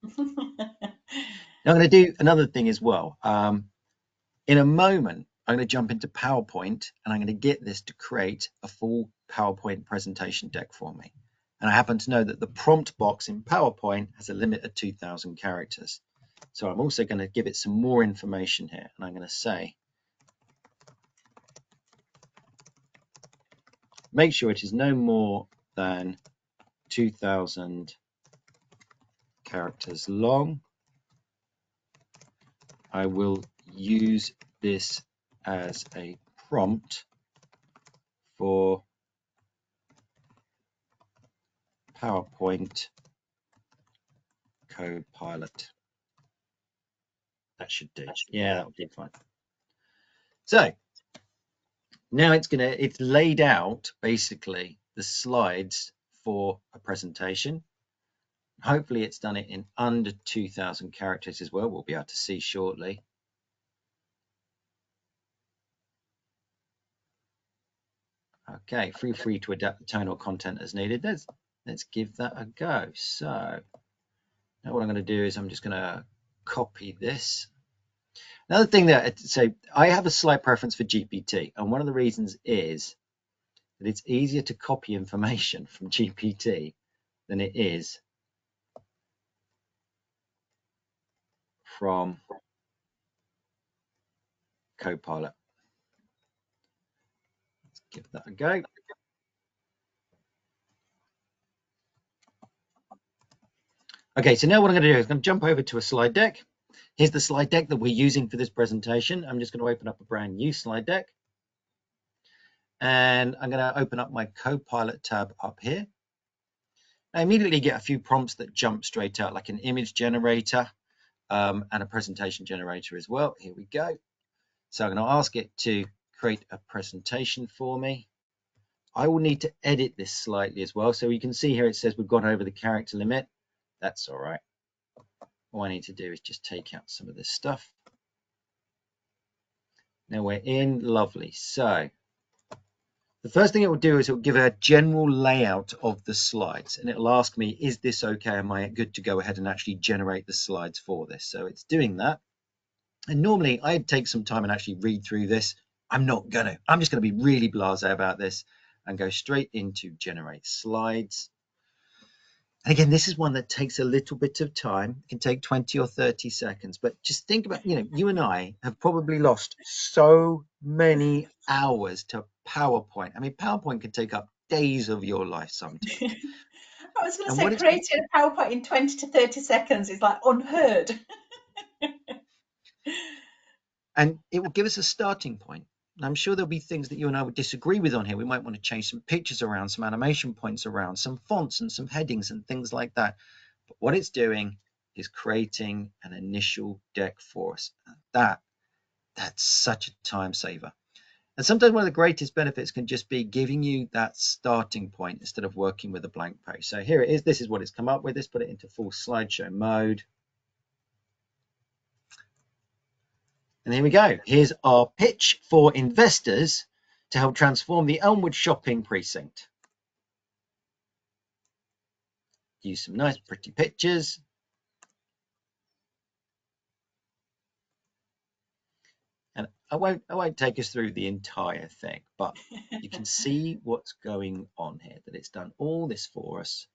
Now I'm going to do another thing as well. In a moment, I'm going to jump into PowerPoint and I'm going to get this to create a full PowerPoint presentation deck for me. And I happen to know that the prompt box in PowerPoint has a limit of 2,000 characters. So I'm also going to give it some more information here. And I'm going to say, make sure it is no more than 2,000 characters long. I will use this as a prompt for PowerPoint Copilot. That should do. Yeah, that would be fine. So now it's laid out basically the slides for a presentation. Hopefully it's done it in under 2,000 characters as well. We'll be able to see shortly. Okay, feel free to adapt the tone or content as needed. Let's give that a go. So now what I'm going to do is I'm just going to copy this. Another thing that, so I have a slight preference for GPT, and one of the reasons is that it's easier to copy information from GPT than it is from Copilot. Let's give that a go. Okay, so now what I'm going to do is I'm going to jump over to a slide deck. Here's the slide deck that we're using for this presentation. I'm just going to open up a brand new slide deck. And I'm going to open up my Copilot tab up here. I immediately get a few prompts that jump straight out, like an image generator and a presentation generator as well. Here we go. So I'm going to ask it to create a presentation for me. I will need to edit this slightly as well. So you can see here it says we've gone over the character limit. That's all right. all I need to do is just take out some of this stuff. Now we're in, lovely. So the first thing it will do is it will give a general layout of the slides, and it'll ask me, is this okay? Am I good to go ahead and actually generate the slides for this? So it's doing that. And normally I'd take some time and actually read through this. I'm not gonna. I'm just going to be really blasé about this and go straight into generate slides. And again, this is one that takes a little bit of time. It can take 20 or 30 seconds, but just think about, you and I have probably lost so many hours to PowerPoint. I mean, PowerPoint can take up days of your life sometimes. I was going to And say what it's creating a PowerPoint in 20 to 30 seconds is like unheard. And it will give us a starting point. And I'm sure there'll be things that you and I would disagree with on here. We might want to change some pictures around, some animation points around, some fonts and some headings and things like that. But what it's doing is creating an initial deck for us. And that's such a time saver. And sometimes one of the greatest benefits can just be giving you that starting point instead of working with a blank page. So here it is. This is what it's come up with. Let's put it into full slideshow mode. And here we go. Here's our pitch for investors to help transform the Elmwood shopping precinct. Use some nice pretty pictures. And I won't take us through the entire thing, but you can see what's going on here, that it's done all this for us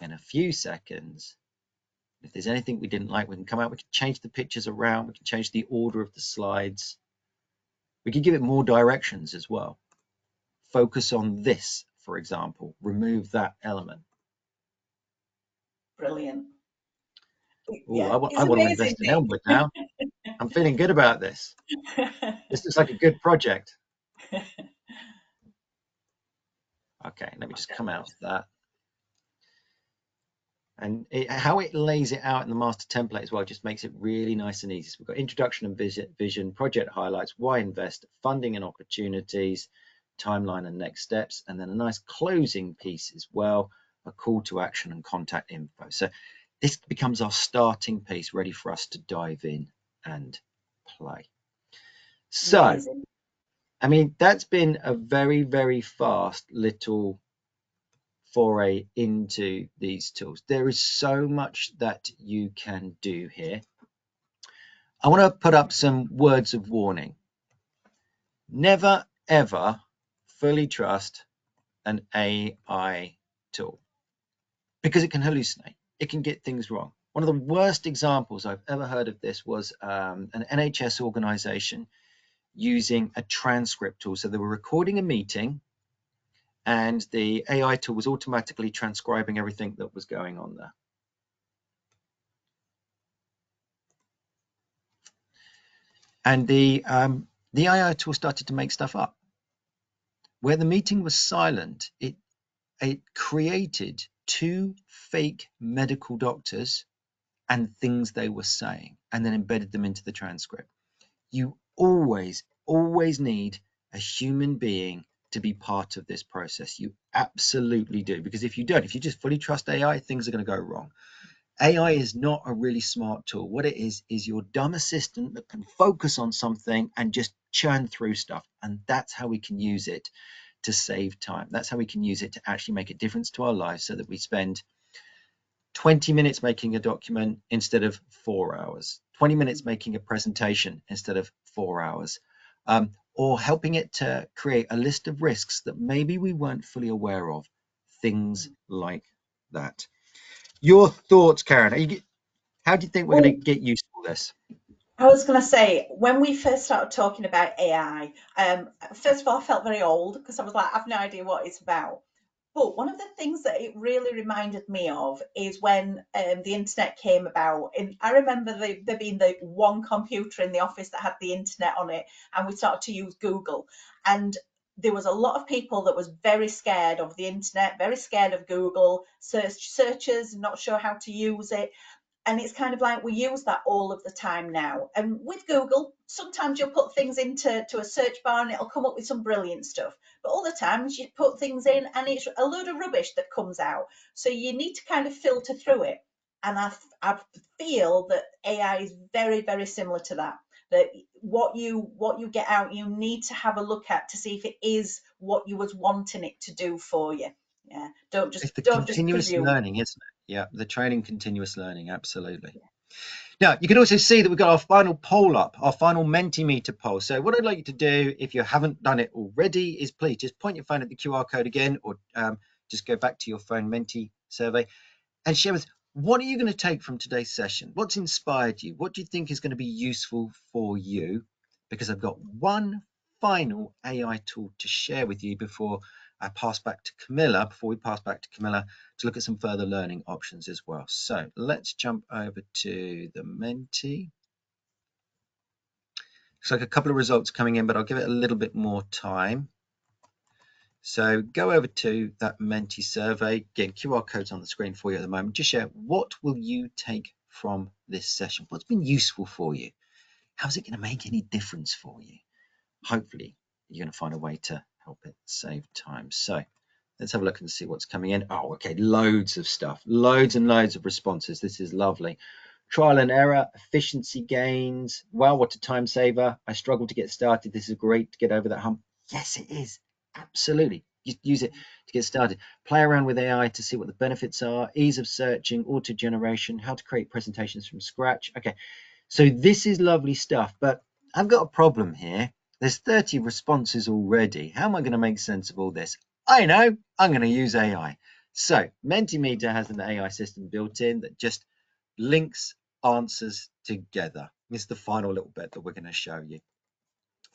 in a few seconds. If there's anything we didn't like, we can come out, we can change the pictures around, we can change the order of the slides. We can give it more directions as well. Focus on this, for example, remove that element. Brilliant. Ooh, Yeah, I it's want to amazing, invest in Nick. Elmwood now. I'm feeling good about this. This looks like a good project. Okay, let me just come out of that. And how it lays it out in the master template as well just makes it really nice and easy. So we've got introduction and vision, project highlights, why invest, funding and opportunities, timeline and next steps, and then a nice closing piece as well, a call to action and contact info. So this becomes our starting piece ready for us to dive in and play. So, Amazing. I mean, that's been a very, very fast little foray into these tools. There is so much that you can do here. I want to put up some words of warning. Never, ever fully trust an AI tool because it can hallucinate. It can get things wrong. One of the worst examples I've ever heard of this was an NHS organization using a transcript tool. So they were recording a meeting and the AI tool was automatically transcribing everything that was going on there. And the AI tool started to make stuff up. Where the meeting was silent, it created two fake medical doctors and things they were saying, and then embedded them into the transcript. You always need a human being to be part of this process. You absolutely do, because if you don't, if you just fully trust AI, things are going to go wrong. AI is not a really smart tool. What it is your dumb assistant that can focus on something and just churn through stuff. And that's how we can use it to save time. That's how we can use it to actually make a difference to our lives, so that we spend 20 minutes making a document instead of 4 hours, 20 minutes making a presentation instead of 4 hours, or helping it to create a list of risks that maybe we weren't fully aware of, things like that. Your thoughts, Karen? How do you think we're Well, going to get used to this? I was going to say, when we first started talking about AI, first of all, I felt very old because I was like, I've no idea what it's about. But one of the things that it really reminded me of is when the internet came about. And I remember there being the one computer in the office that had the internet on it, and we started to use Google. And there was a lot of people that was very scared of the internet, very scared of Google, searchers, not sure how to use it. And it's kind of like we use that all of the time now. And with Google, sometimes you'll put things into a search bar and it'll come up with some brilliant stuff. But other times you put things in and it's a load of rubbish that comes out. So you need to kind of filter through it. And I feel that AI is very, very similar to that. That what you get out, you need to have a look at to see if it is what you was wanting it to do for you. Yeah, It's the don't just continuous presume. learning, isn't it? Yeah, the training, continuous learning, absolutely. Now, you can also see that we've got our final poll up, our final Mentimeter poll. So what I'd like you to do, if you haven't done it already, is please just point your phone at the QR code again, or just go back to your phone Menti survey and share with us, what are you going to take from today's session? What's inspired you? What do you think is going to be useful for you? Because I've got one final AI tool to share with you before I pass back to Camilla, before we pass back to Camilla to look at some further learning options as well. So let's jump over to the Menti. Looks like a couple of results coming in, but I'll give it a little bit more time. So go over to that Menti survey. Again, QR code's on the screen for you at the moment. Just share, what will you take from this session? What's been useful for you? How's it going to make any difference for you? Hopefully, you're going to find a way to help it save time. So let's have a look and see what's coming in. Oh, okay, loads of stuff, loads and loads of responses. This is lovely. Trial and error, efficiency gains. Wow, what a time saver. I struggle to get started. This is great to get over that hump. Yes, it is. Absolutely. Use it to get started. Play around with AI to see what the benefits are. Ease of searching, auto generation, how to create presentations from scratch. Okay, so this is lovely stuff, but I've got a problem here. There's 30 responses already. How am I going to make sense of all this? I know, I'm going to use AI. So Mentimeter has an AI system built in that just links answers together. This is the final little bit that we're going to show you.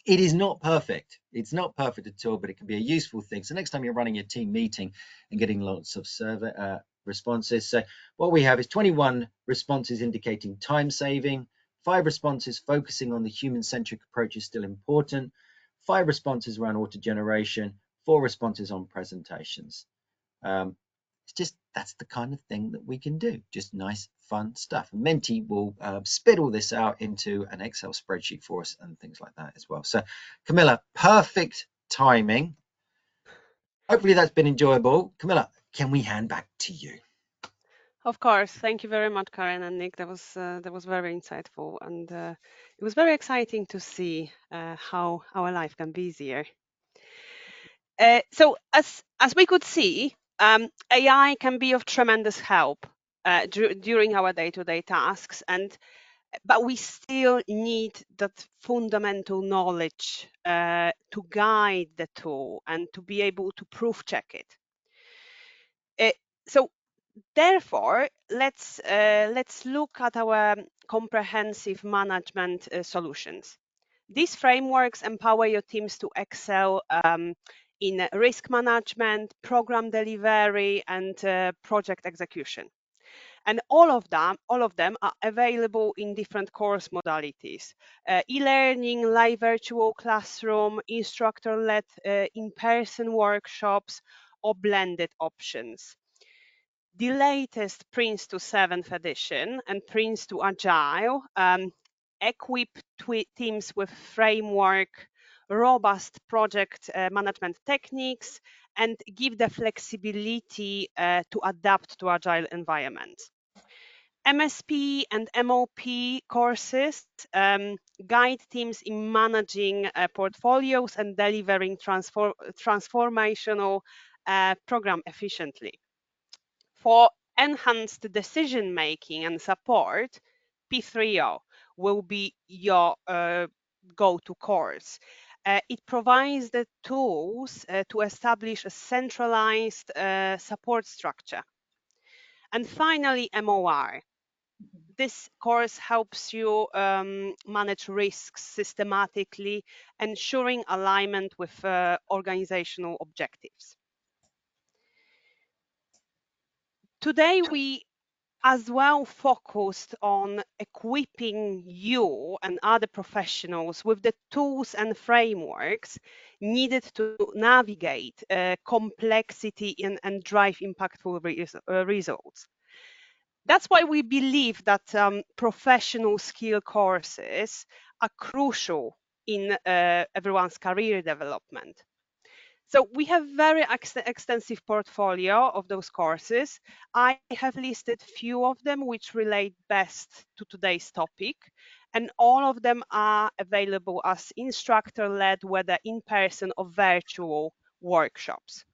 It is not perfect. It's not perfect at all, but it can be a useful thing. So next time you're running your team meeting and getting lots of survey responses. So what we have is 21 responses indicating time saving, 5 responses focusing on the human-centric approach is still important, 5 responses around auto generation, 4 responses on presentations. It's just, that's the kind of thing that we can do. Just nice, fun stuff. Menti will spit all this out into an Excel spreadsheet for us and things like that as well. So, Camilla, perfect timing. Hopefully that's been enjoyable. Camilla, can we hand back to you? Of course, thank you very much, Karen and Nick. That was very insightful, and it was very exciting to see how our life can be easier. So as we could see, AI can be of tremendous help during our day-to-day tasks, but we still need that fundamental knowledge to guide the tool and to be able to proof check it. So therefore, let's look at our comprehensive management solutions. These frameworks empower your teams to excel in risk management, program delivery, and project execution. And all of them are available in different course modalities: e-learning, live virtual classroom, instructor-led in-person workshops, or blended options. The latest Prince to 7th edition and Prince to Agile equip teams with framework, robust project management techniques, and give the flexibility to adapt to agile environments. MSP and MOP courses guide teams in managing portfolios and delivering transformational program efficiently. For enhanced decision making and support, P3O will be your go-to course. It provides the tools to establish a centralized support structure. And finally, MOR. This course helps you manage risks systematically, ensuring alignment with organizational objectives. Today, we as well focused on equipping you and other professionals with the tools and frameworks needed to navigate complexity and drive impactful results. That's why we believe that professional skill courses are crucial in everyone's career development. So we have very extensive portfolio of those courses. I have listed few of them which relate best to today's topic, and all of them are available as instructor-led, whether in person or virtual workshops.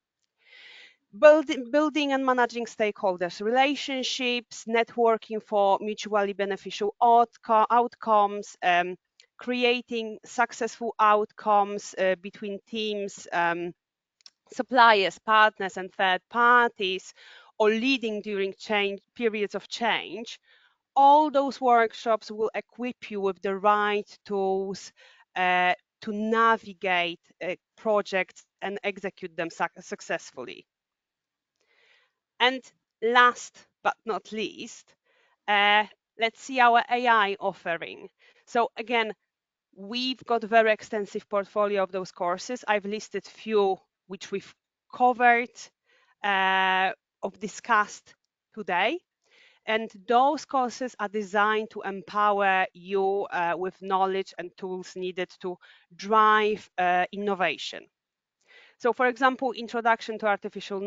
Building and managing stakeholders relationships, networking for mutually beneficial outcomes, creating successful outcomes between teams, suppliers, partners, and third parties, or leading during periods of change. All those workshops will equip you with the right tools to navigate projects and execute them successfully. And last but not least, let's see our AI offering. So again, we've got a very extensive portfolio of those courses. I've listed few which we've covered, of discussed today. And those courses are designed to empower you with knowledge and tools needed to drive innovation. So for example, Introduction to Artificial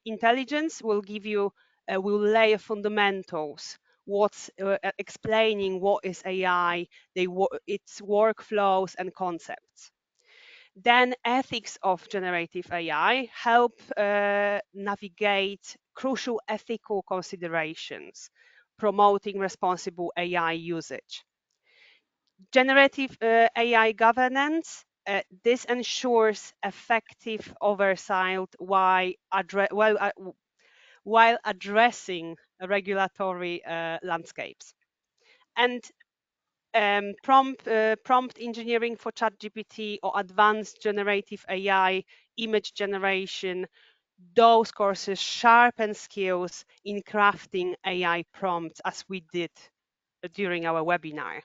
Intelligence will give you, will lay fundamentals, what's explaining what is AI, its workflows and concepts. Then ethics of generative AI help navigate crucial ethical considerations, promoting responsible AI usage. Generative AI governance, this ensures effective oversight while addressing regulatory landscapes. And prompt engineering for ChatGPT or advanced generative AI image generation, those courses sharpen skills in crafting AI prompts, as we did during our webinar.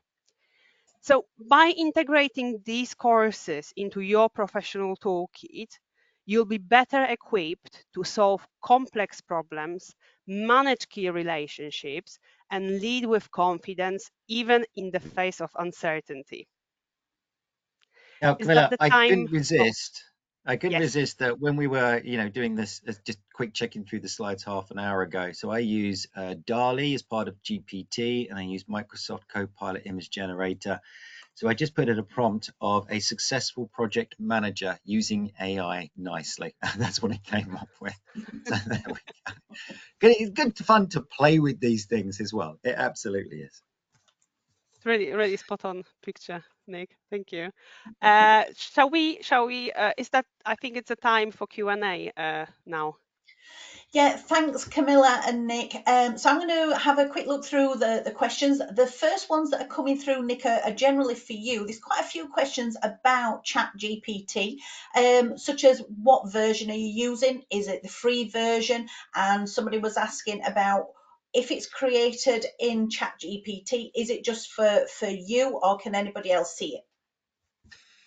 So by integrating these courses into your professional toolkit, you'll be better equipped to solve complex problems, manage key relationships, and lead with confidence, even in the face of uncertainty. Now, Is that Camilla, the I time? couldn't resist. I couldn't Yes. resist that when we were, doing this, just quick checking through the slides half an hour ago. So I use DALI as part of GPT, and I use Microsoft Copilot Image Generator. So I just put in a prompt of a successful project manager using AI nicely. That's what it came up with. So there we go. It's good fun to play with these things as well. It absolutely is. It's really spot on picture, Nick. Thank you. Shall we, is that, I think it's a time for Q&A now. Yeah, thanks, Camilla and Nick. So I'm going to have a quick look through the questions. The first ones that are coming through, Nick, are generally for you. There's quite a few questions about ChatGPT, such as what version are you using? Is it the free version? And somebody was asking about if it's created in ChatGPT, is it just for you, or can anybody else see it?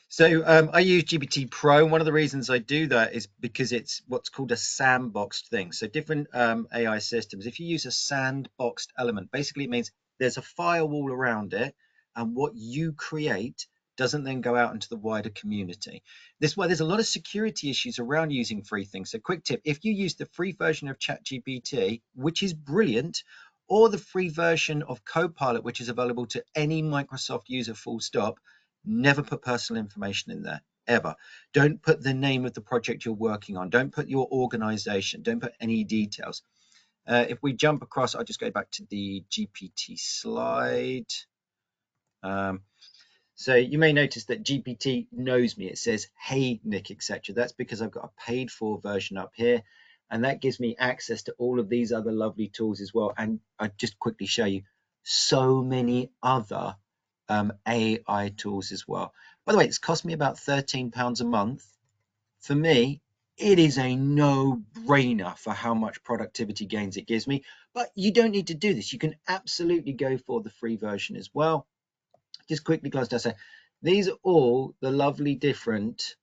So I use GPT Pro. And one of the reasons I do that is because it's what's called a sandboxed thing. So different AI systems, if you use a sandboxed element, basically it means there's a firewall around it, and what you create doesn't then go out into the wider community. This is why there's a lot of security issues around using free things. So quick tip, if you use the free version of ChatGPT, which is brilliant, or the free version of Copilot, which is available to any Microsoft user full stop, never put personal information in there, ever. Don't put the name of the project you're working on. Don't put your organization. Don't put any details. If we jump across, I'll just go back to the GPT slide. So you may notice that GPT knows me. It says, hey, Nick, etc. That's because I've got a paid for version up here. And that gives me access to all of these other lovely tools as well. And I'll just quickly show you so many other AI tools as well. By the way, it's cost me about £13 a month. For me, it is a no-brainer for how much productivity gains it gives me. But you don't need to do this. You can absolutely go for the free version as well. Just quickly close down. So these are all the lovely different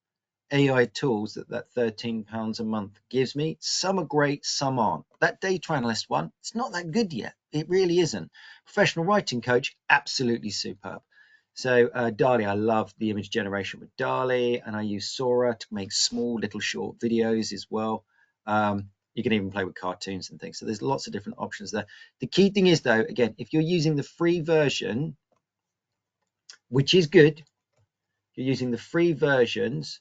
AI tools that £13 a month gives me. Some are great, some aren't. That data analyst one, it's not that good yet. It really isn't. Professional writing coach, absolutely superb. So DALL-E, I love the image generation with DALL-E, and I use Sora to make small little short videos as well. You can even play with cartoons and things. So there's lots of different options there. The key thing is, though, again, if you're using the free version, which is good, you're using the free versions,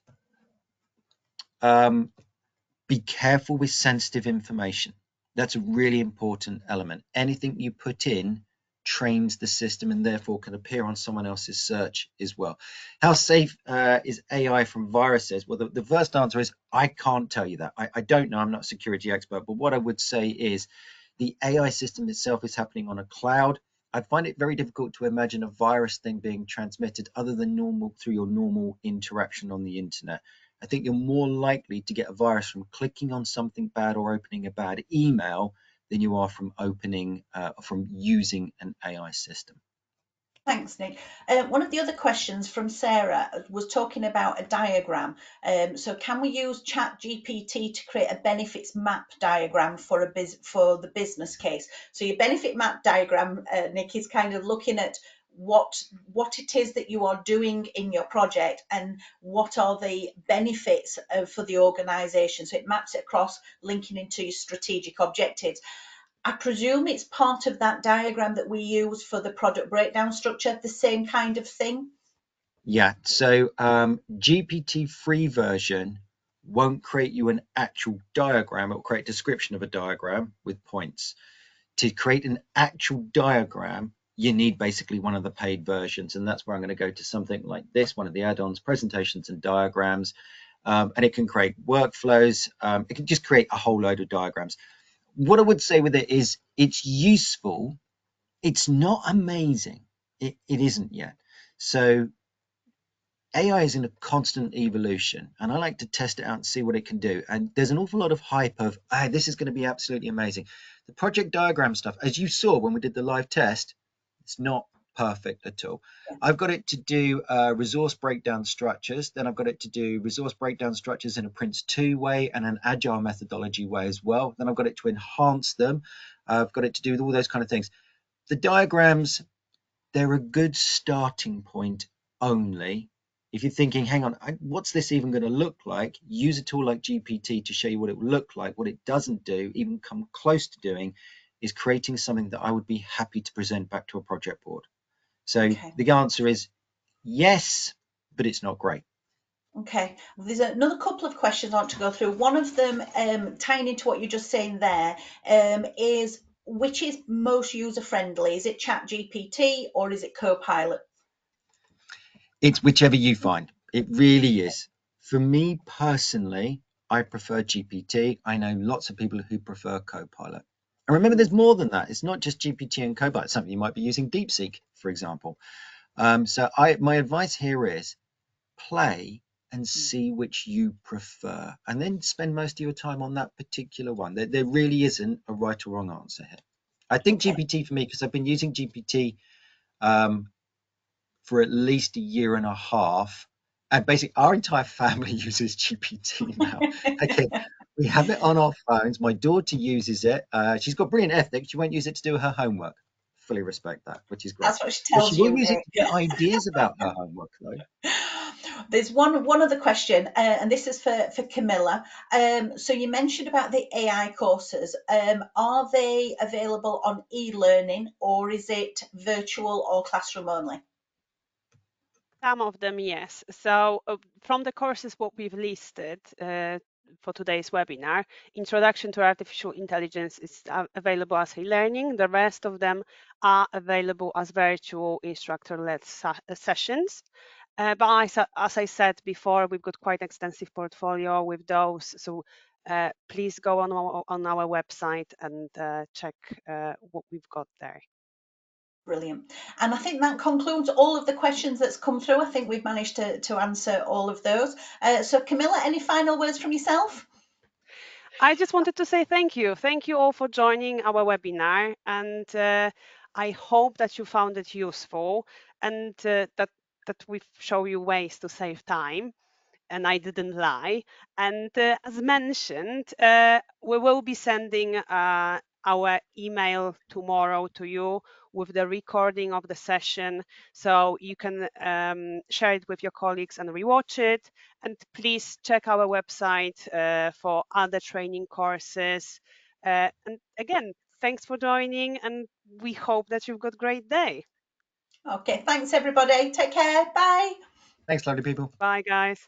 be careful with sensitive information. That's a really important element. Anything you put in trains the system and therefore can appear on someone else's search as well. How safe is AI from viruses? Well, the first answer is I can't tell you that. I don't know. I'm not a security expert, but what I would say is the AI system itself is happening on a cloud. I find it very difficult to imagine a virus thing being transmitted other than normal through your normal interaction on the internet. I think you're more likely to get a virus from clicking on something bad or opening a bad email than you are from from using an AI system. Thanks, Nick. One of the other questions from Sarah was talking about a diagram. So can we use Chat GPT to create a benefits map diagram for the business case? So your benefit map diagram, Nick, is kind of looking at what it is that you are doing in your project and what are the benefits for the organization. So it maps it across, linking into your strategic objectives. I presume it's part of that diagram that we use for the product breakdown structure, the same kind of thing. Yeah, so GPT free version won't create you an actual diagram. It will create a description of a diagram with points. To create an actual diagram, you need basically one of the paid versions, and that's where I'm going to go to something like this, one of the add-ons, presentations and diagrams, and it can create workflows. It can just create a whole load of diagrams. What I would say with it is it's useful. It's not amazing. It isn't yet. So AI is in a constant evolution, and I like to test it out and see what it can do. And there's an awful lot of hype of, this is going to be absolutely amazing. The project diagram stuff, as you saw when we did the live test, it's not perfect at all. I've got it to do resource breakdown structures. Then I've got it to do resource breakdown structures in a Prince2 way and an agile methodology way as well. Then I've got it to enhance them. I've got it to do all those kind of things. The diagrams, they're a good starting point only. If you're thinking, hang on, what's this even going to look like? Use a tool like GPT to show you what it will look like. What it doesn't do, even come close to doing, is creating something that I would be happy to present back to a project board. So Okay. the answer is yes, but it's not great. Okay, there's another couple of questions I want to go through. One of them, tying into what you're just saying there, is which is most user friendly? Is it Chat GPT or is it Copilot? It's whichever you find. It really is. For me personally, I prefer GPT. I know lots of people who prefer Copilot. And remember, there's more than that. It's not just GPT and Copilot. It's something you might be using DeepSeek, for example. So my advice here is play and see which you prefer, and then spend most of your time on that particular one. There really isn't a right or wrong answer here. I think Okay. GPT for me, because I've been using GPT for at least a year and a half, and basically our entire family uses GPT now. Okay, we have it on our phones. My daughter uses it. She's got brilliant ethics. She won't use it to do her homework. Fully respect that, which is great. That's what she But she tells will you, use it Nick. to get ideas about her homework, though. There's one other question, and this is for Camilla. So you mentioned about the AI courses. Are they available on e-learning or is it virtual or classroom only? Some of them, yes. So from the courses what we've listed for today's webinar, Introduction to Artificial Intelligence is available as e-learning. The rest of them are available as virtual instructor-led sessions. But as I said before, we've got quite extensive portfolio with those. So please go on our website and check what we've got there. Brilliant. And I think that concludes all of the questions that's come through. I think we've managed to answer all of those. So Camilla, any final words from yourself? I just wanted to say thank you. Thank you all for joining our webinar. And I hope that you found it useful and that we've shown you ways to save time. And I didn't lie. And as mentioned, we will be sending our email tomorrow to you with the recording of the session, so you can share it with your colleagues and rewatch it. And please check our website for other training courses. And again, thanks for joining, and we hope that you've got a great day. Okay, thanks everybody. Take care. Bye. Thanks, lovely people. Bye, guys.